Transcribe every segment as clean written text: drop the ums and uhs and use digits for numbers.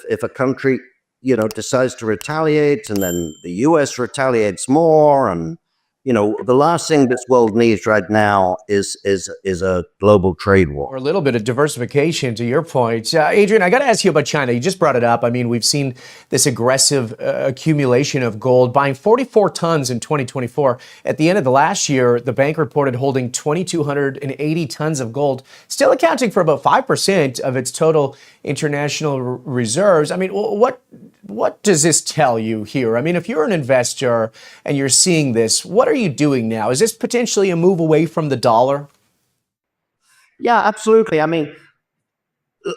If a country, decides to retaliate and then the US retaliates more, and the last thing this world needs right now is a global trade Or war. a little bit of diversification, to your point. Adrian, I got to ask you about China. You just brought it up. I mean, we've seen this aggressive accumulation of gold, buying 44 tons in 2024. At the end of the last year, the bank reported holding 2,280 tons of gold, still accounting for about 5% of its total international reserves. I mean, what does this tell you here? I mean, if you're an investor and you're seeing this, what are you doing now? Is this potentially a move away from the dollar? Yeah, absolutely. I mean,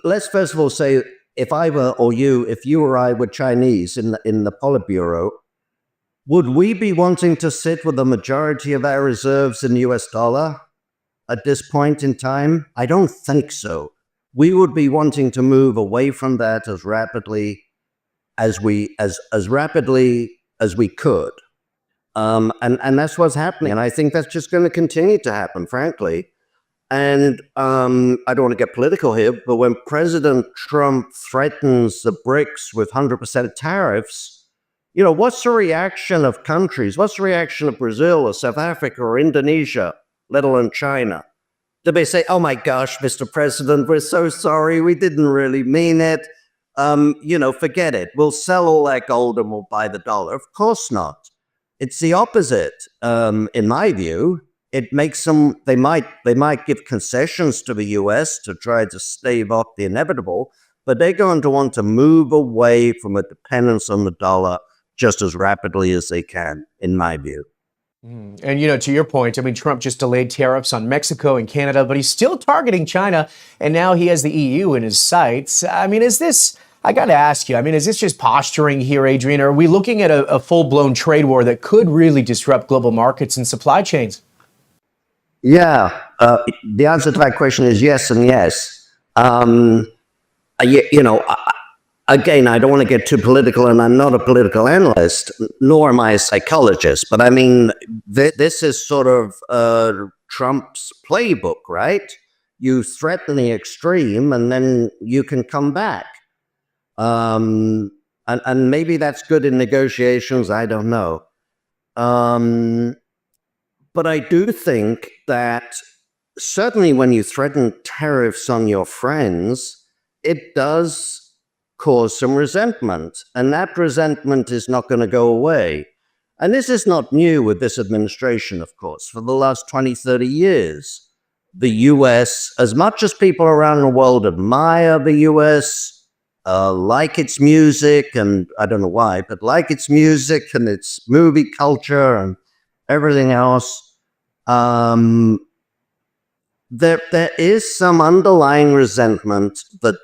let's first of all say, if you or I were Chinese in the Politburo, would we be wanting to sit with the majority of our reserves in US dollar at this point in time? I don't think so. We would be wanting to move away from that as rapidly as we could. And that's what's happening. And I think that's just going to continue to happen, frankly. And I don't want to get political here, but when President Trump threatens the BRICS with 100% tariffs, what's the reaction of countries? What's the reaction of Brazil or South Africa or Indonesia, let alone China? Do they say, "Oh my gosh, Mr. President, we're so sorry, we didn't really mean it. Forget it. We'll sell all that gold and we'll buy the dollar"? Of course not. It's the opposite, in my view. It makes them, they might give concessions to the US to try to stave off the inevitable, but they're going to want to move away from a dependence on the dollar just as rapidly as they can, in my view. And, to your point, I mean, Trump just delayed tariffs on Mexico and Canada, but he's still targeting China, and now he has the EU in his sights. I mean, I got to ask you, I mean, is this just posturing here, Adrian? Or are we looking at a full-blown trade war that could really disrupt global markets and supply chains? Yeah, the answer to that question is yes and yes. Again, I don't want to get too political, and I'm not a political analyst, nor am I a psychologist, but I mean, this is sort of Trump's playbook, right? You threaten the extreme, and then you can come back. And maybe that's good in negotiations, I don't know. But I do think that certainly when you threaten tariffs on your friends, it does cause some resentment, and that resentment is not going to go away. And this is not new with this administration, of course. For the last 20, 30 years, the US, as much as people around the world admire the US, like its music, and I don't know why, but like its music and its movie culture and everything else, there is some underlying resentment that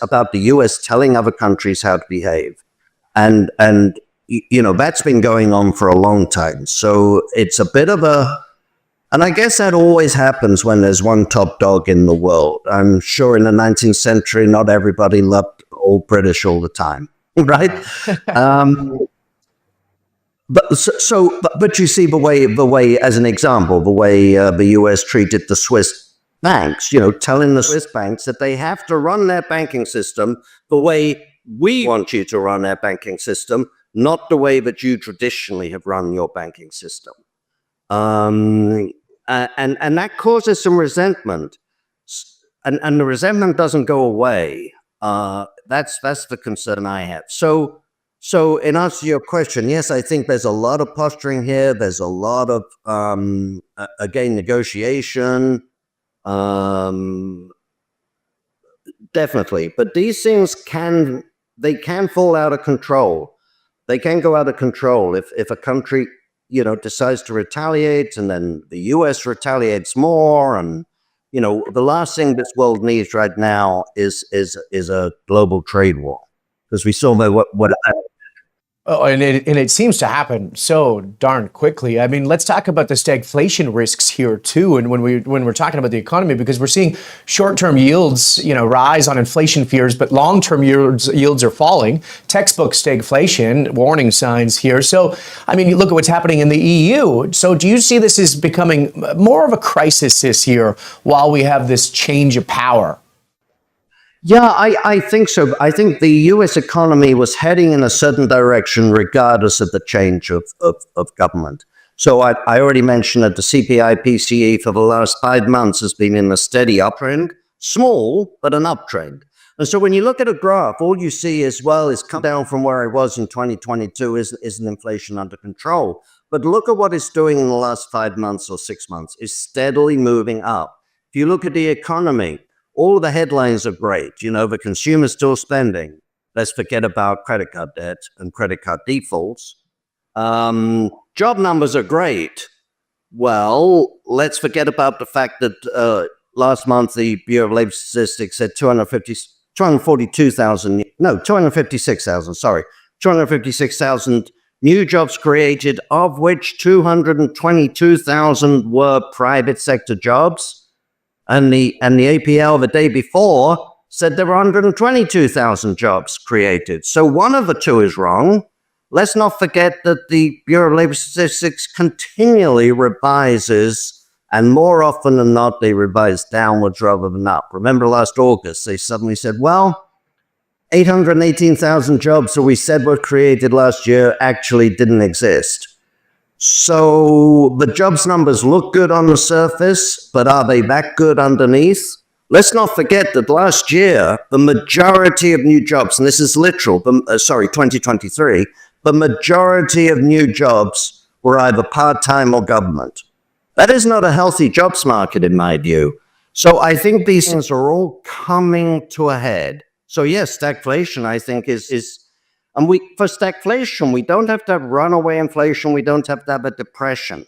about the US telling other countries how to behave. And that's been going on for a long time. So it's a bit of and I guess that always happens when there's one top dog in the world. I'm sure in the 19th century, not everybody loved old British all the time, right? But you see the way, as an example, the way the US treated the Swiss banks, telling the Swiss banks that they have to run their banking system the way we want you to run our banking system, not the way that you traditionally have run your banking system. And that causes some resentment. And the resentment doesn't go away. That's the concern I have. So in answer to your question, yes, I think there's a lot of posturing here. There's a lot of, again, negotiation, definitely. But these things can fall out of control. They can go out of control if a country, decides to retaliate, and then the US retaliates more. And, the last thing this world needs right now is a global trade war. Because we saw what Oh, and it seems to happen so darn quickly. I mean, let's talk about the stagflation risks here too. And when we're talking about the economy, because we're seeing short-term yields, rise on inflation fears, but long-term yields are falling. Textbook stagflation, warning signs here. So, I mean, you look at what's happening in the EU. So, do you see this as becoming more of a crisis this year while we have this change of power? Yeah, I think so. I think the US economy was heading in a certain direction regardless of the change of government. So I already mentioned that the CPI PCE for the last 5 months has been in a steady uptrend, small, but an uptrend. And so when you look at a graph, all you see is, well, it's come down from where it was in 2022, isn't inflation under control? But look at what it's doing in the last 5 months or 6 months. It's steadily moving up. If you look at the economy, all the headlines are great. You know, the consumer's still spending. Let's forget about credit card debt and credit card defaults. Job numbers are great. Well, let's forget about the fact that last month the Bureau of Labor Statistics said 256,000 new jobs created, of which 222,000 were private sector jobs. And the APL the day before said there were 122,000 jobs created. So one of the two is wrong. Let's not forget that the Bureau of Labor Statistics continually revises, and more often than not, they revise downwards rather than up. Remember last August, they suddenly said, well, 818,000 jobs that we said were created last year actually didn't exist. So the jobs numbers look good on the surface, but are they that good underneath? Let's not forget that last year, the majority of new jobs, and this is literal, 2023, the majority of new jobs were either part-time or government. That is not a healthy jobs market in my view. So I think these things are all coming to a head. So yes, stagflation, I think, is and for stagflation, we don't have to have runaway inflation. We don't have to have a depression.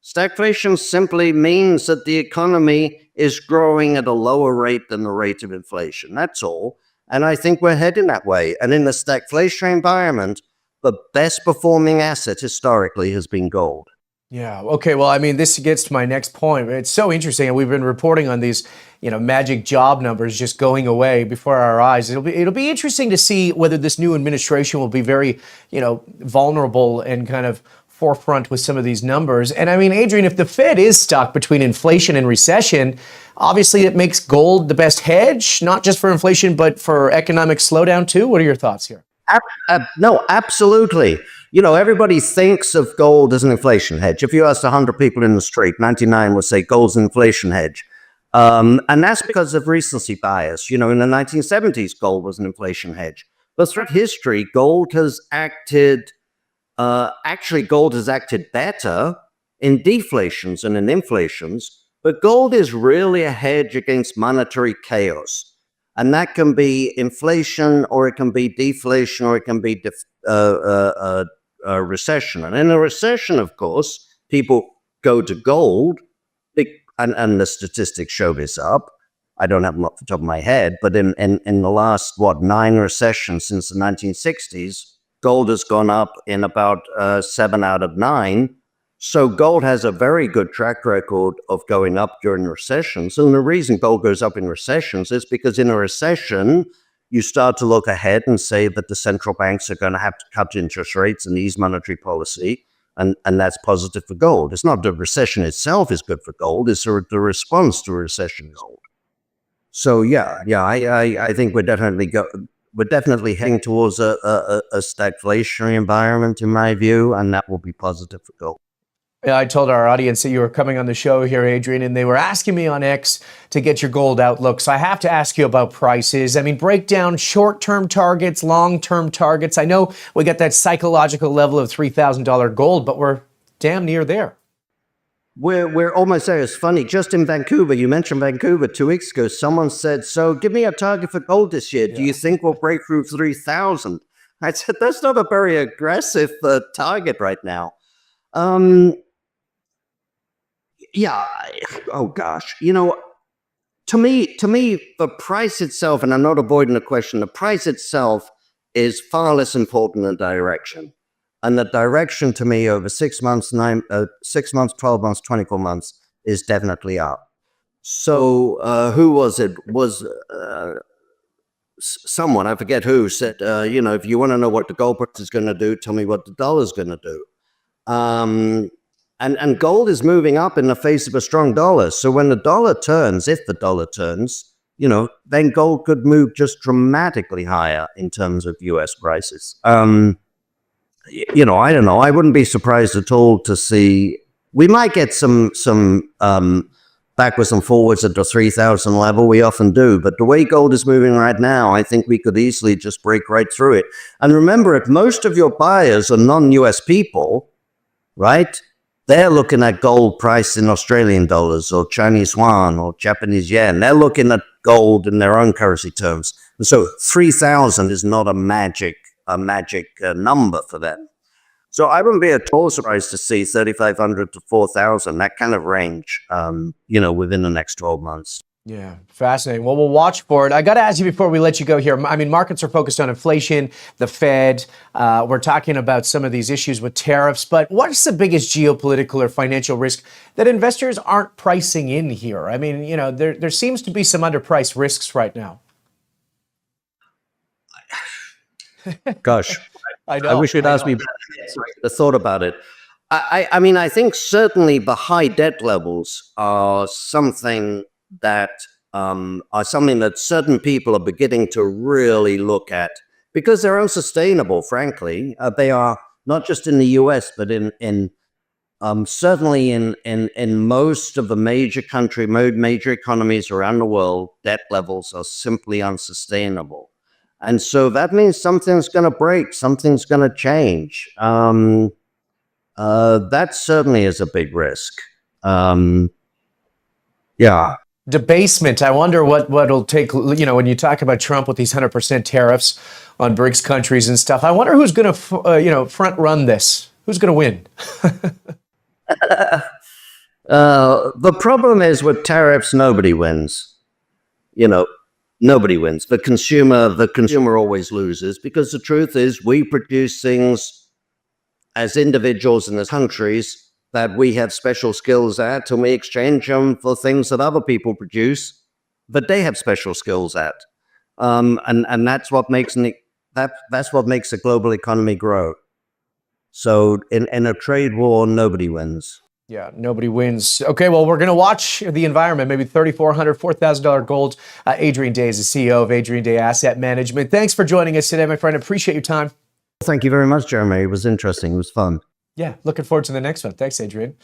Stagflation simply means that the economy is growing at a lower rate than the rate of inflation. That's all. And I think we're heading that way. And in the stagflation environment, the best performing asset historically has been gold. Yeah. Okay. Well, I mean, this gets to my next point. It's so interesting, and we've been reporting on these, magic job numbers just going away before our eyes. It'll be interesting to see whether this new administration will be very, vulnerable and kind of forefront with some of these numbers. And I mean, Adrian, if the Fed is stuck between inflation and recession, obviously it makes gold the best hedge, not just for inflation, but for economic slowdown too. What are your thoughts here? No, absolutely. Everybody thinks of gold as an inflation hedge. If you asked 100 people in the street, 99 would say gold's an inflation hedge. And that's because of recency bias. In the 1970s, gold was an inflation hedge. But throughout history, gold has acted better in deflations and in inflations. But gold is really a hedge against monetary chaos. And that can be inflation, or it can be deflation, or it can be recession. And in a recession, of course, people go to gold, and the statistics show this up. I don't have them off the top of my head, but in the last, 9 recessions since the 1960s, gold has gone up in about 7 out of 9. So gold has a very good track record of going up during recessions. And the reason gold goes up in recessions is because in a recession, you start to look ahead and say that the central banks are going to have to cut interest rates and ease monetary policy. And that's positive for gold. It's not the recession itself is good for gold. It's the response to a recession gold. So I think we're definitely heading towards a stagflationary environment, in my view, and that will be positive for gold. Yeah, I told our audience that you were coming on the show here, Adrian, and they were asking me on X to get your gold outlook. So I have to ask you about prices. I mean, break down short-term targets, long-term targets. I know we got that psychological level of $3,000 gold, but we're damn near there. We're almost there. It's funny. Just in Vancouver, you mentioned Vancouver 2 weeks ago, someone said, so give me a target for gold this year. Do you think we'll break through 3,000? I said, that's not a very aggressive target right now. Oh gosh. To me, the price itself, and I'm not avoiding the question, the price itself is far less important than direction. And the direction to me over 6 months, 12 months, 24 months is definitely up. So who was it? Someone, I forget who, said, if you want to know what the gold price is going to do, tell me what the dollar's going to do. And gold is moving up in the face of a strong dollar. So when the dollar turns, if the dollar turns, then gold could move just dramatically higher in terms of US prices. I don't know. I wouldn't be surprised at all to see, we might get some backwards and forwards at the 3,000 level. We often do. But the way gold is moving right now, I think we could easily just break right through it. And remember, if most of your buyers are non-US people, right, they're looking at gold priced in Australian dollars or Chinese yuan or Japanese yen. They're looking at gold in their own currency terms. And so 3,000 is not a magic number for them. So I wouldn't be at all surprised to see 3,500 to 4,000, that kind of range, within the next 12 months. Yeah, fascinating. Well, we'll watch for it. I got to ask you before we let you go here. I mean, markets are focused on inflation, the Fed. We're talking about some of these issues with tariffs, but what's the biggest geopolitical or financial risk that investors aren't pricing in here? I mean, there seems to be some underpriced risks right now. Gosh, I wish you'd asked me the thought about it. I mean, I think certainly the high debt levels are something that certain people are beginning to really look at because they're unsustainable. Frankly, they are not just in the U.S. but in certainly in most of the major economies around the world. Debt levels are simply unsustainable. And so that means something's going to break, something's going to change. That certainly is a big risk. Yeah. Debasement. I wonder what it'll take, when you talk about Trump with these 100% tariffs on BRICS countries and stuff. I wonder who's going to, front run this. Who's going to win? The problem is with tariffs, nobody wins. Nobody wins. The consumer always loses because the truth is we produce things as individuals and as countries that we have special skills at, and we exchange them for things that other people produce that they have special skills at. And that's what makes that's what makes the global economy grow. So in a trade war, nobody wins. Yeah, nobody wins. Okay, well, we're going to watch the environment, maybe $3,400, $4,000 gold. Adrian Day is the CEO of Adrian Day Asset Management. Thanks for joining us today, my friend. Appreciate your time. Thank you very much, Jeremy. It was interesting. It was fun. Yeah, looking forward to the next one. Thanks, Adrian.